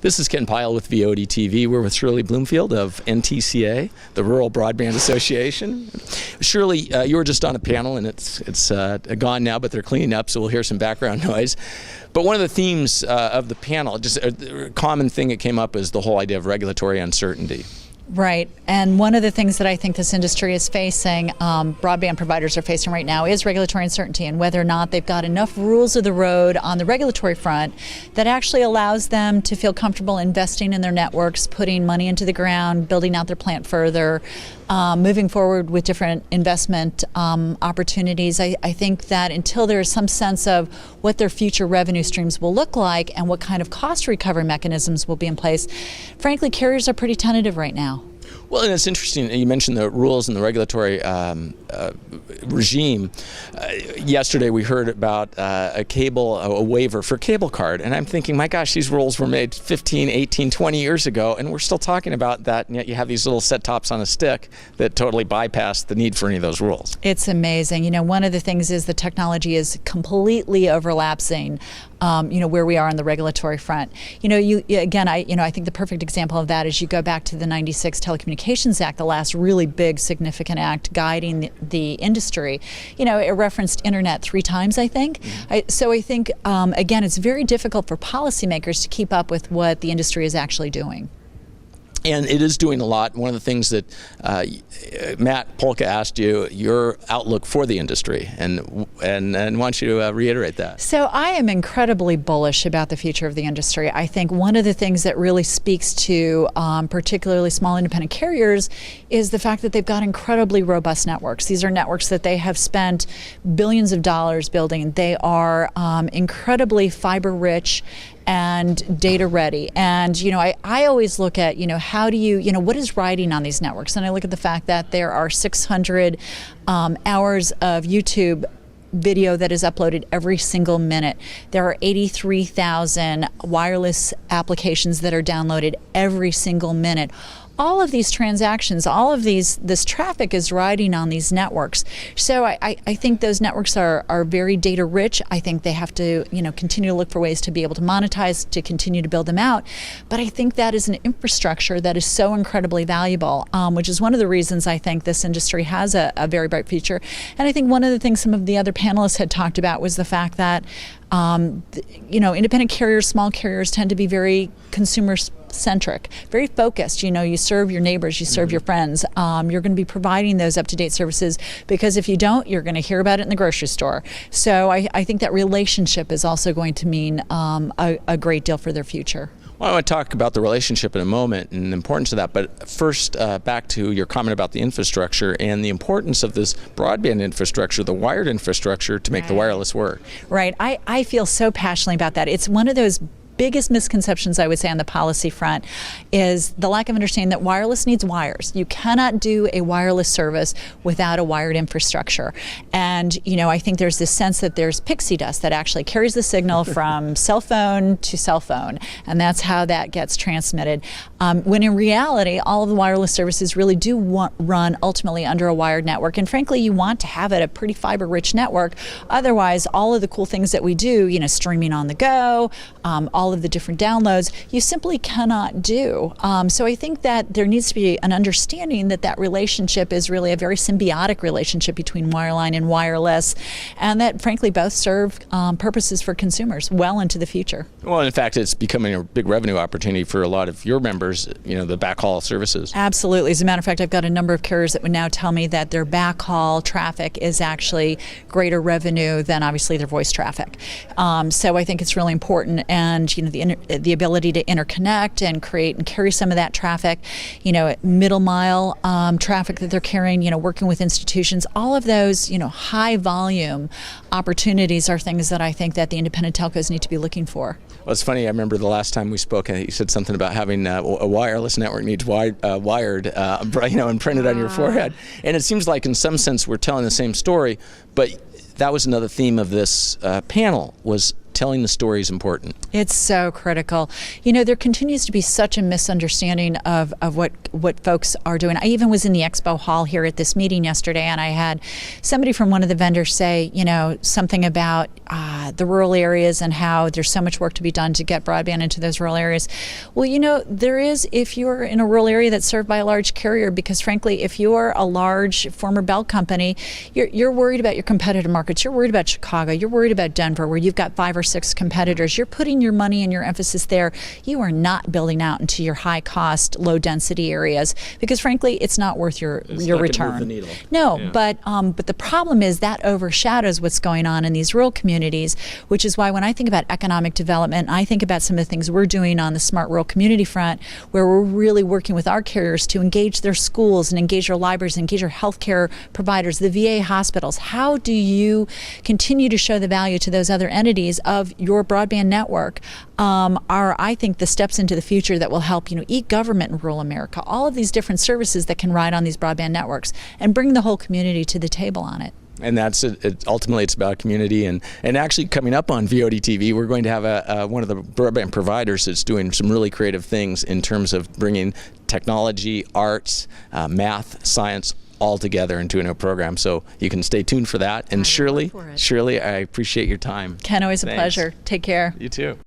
This is Ken Pyle with VOD TV. We're with Shirley Bloomfield of NTCA, the Rural Broadband Association. Shirley, you were just on a panel, and it's gone now, but they're cleaning up, so we'll hear some background noise. But one of the themes of the panel, just a common thing that came up, is the whole idea of regulatory uncertainty. Right, and one of the things that I think this industry is facing, broadband providers are facing right now, is regulatory uncertainty, and whether or not they've got enough rules of the road on the regulatory front that actually allows them to feel comfortable investing in their networks, putting money into the ground, building out their plant further, moving forward with different investment opportunities. I think that until there is some sense of what their future revenue streams will look like and what kind of cost recovery mechanisms will be in place, frankly, carriers are pretty tentative right now. Well, and it's interesting, you mentioned the rules and the regulatory regime. Yesterday we heard about a waiver for cable card, and I'm thinking, my gosh, these rules were made 15, 18, 20 years ago, and we're still talking about that, and yet you have these little set tops on a stick that totally bypass the need for any of those rules. It's amazing. You know, one of the things is the technology is completely overlapping where we are on the regulatory front. You know, I think the perfect example of that is you go back to the '96 Telecommunications Act, the last really big, significant act guiding the industry. You know, it referenced internet 3 times, I think. So I think, again, it's very difficult for policymakers to keep up with what the industry is actually doing. And it is doing a lot. One of the things that Matt Polka asked you, your outlook for the industry, and wants you to reiterate that. So I am incredibly bullish about the future of the industry. I think one of the things that really speaks to particularly small independent carriers is the fact that they've got incredibly robust networks. These are networks that they have spent billions of dollars building. They are incredibly fiber rich and data ready. And, you know, I always look at, how do you, what is riding on these networks? And I look at the fact that there are 600 hours of YouTube video that is uploaded every single minute. There are 83,000 wireless applications that are downloaded every single minute. All of these transactions, all of this traffic is riding on these networks. So I think those networks are very data rich. I think they have to, continue to look for ways to be able to monetize, to continue to build them out. But I think that is an infrastructure that is so incredibly valuable, which is one of the reasons I think this industry has a very bright future. And I think one of the things some of the other panelists had talked about was the fact that independent carriers, small carriers tend to be very consumer-centric, very focused. You serve your neighbors, you serve your friends. You're going to be providing those up-to-date services, because if you don't, you're going to hear about it in the grocery store. So I think that relationship is also going to mean a great deal for their future. Well, I want to talk about the relationship in a moment and the importance of that, but first back to your comment about the infrastructure and the importance of this broadband infrastructure, the wired infrastructure, to make the wireless work. Right. I feel so passionately about that. It's one of those biggest misconceptions, I would say, on the policy front is the lack of understanding that wireless needs wires. You cannot do a wireless service without a wired infrastructure. And, I think there's this sense that there's pixie dust that actually carries the signal from cell phone to cell phone, and that's how that gets transmitted. When in reality, all of the wireless services really do run ultimately under a wired network. And frankly, you want to have it a pretty fiber-rich network. Otherwise, all of the cool things that we do, streaming on the go, all of the different downloads, you simply cannot do. So I think that there needs to be an understanding that relationship is really a very symbiotic relationship between wireline and wireless, and that frankly both serve purposes for consumers well into the future. Well, in fact, it's becoming a big revenue opportunity for a lot of your members, the backhaul services. Absolutely. As a matter of fact, I've got a number of carriers that would now tell me that their backhaul traffic is actually greater revenue than obviously their voice traffic. So I think it's really important, and the ability to interconnect and create and carry some of that traffic, middle mile traffic that they're carrying, working with institutions, all of those, high volume opportunities are things that I think that the independent telcos need to be looking for. Well, it's funny, I remember the last time we spoke, you said something about having a wireless network needs wired, and printed on your forehead. And it seems like in some sense we're telling the same story, but that was another theme of this panel, was telling the story is important. It's so critical. There continues to be such a misunderstanding of what what folks are doing. I even was in the expo hall here at this meeting yesterday, and I had somebody from one of the vendors say, something about the rural areas and how there's so much work to be done to get broadband into those rural areas. Well, there is, if you're in a rural area that's served by a large carrier, because frankly, if you're a large former Bell company, you're worried about your competitive markets. You're worried about Chicago. You're worried about Denver, where you've got 5 or 6 competitors. You're putting your money and your emphasis there. You are not building out into your high-cost, low-density areas because, frankly, it's not worth your return. Move the needle. No, Yeah. but the problem is that overshadows what's going on in these rural communities, which is why when I think about economic development, I think about some of the things we're doing on the Smart Rural Community front, where we're really working with our carriers to engage their schools and engage their libraries, and engage our healthcare providers, the VA hospitals. How do you continue to show the value to those other entities of your broadband network? Are, I think, the steps into the future that will help, e-government in rural America, all of these different services that can ride on these broadband networks and bring the whole community to the table on it. And that's ultimately it's about community, and actually coming up on VOD TV, we're going to have one of the broadband providers that's doing some really creative things in terms of bringing technology, arts, math, science all together into a new program. So you can stay tuned for that. And Shirley, I appreciate your time. Ken, always a Thanks. pleasure. Take care. You too.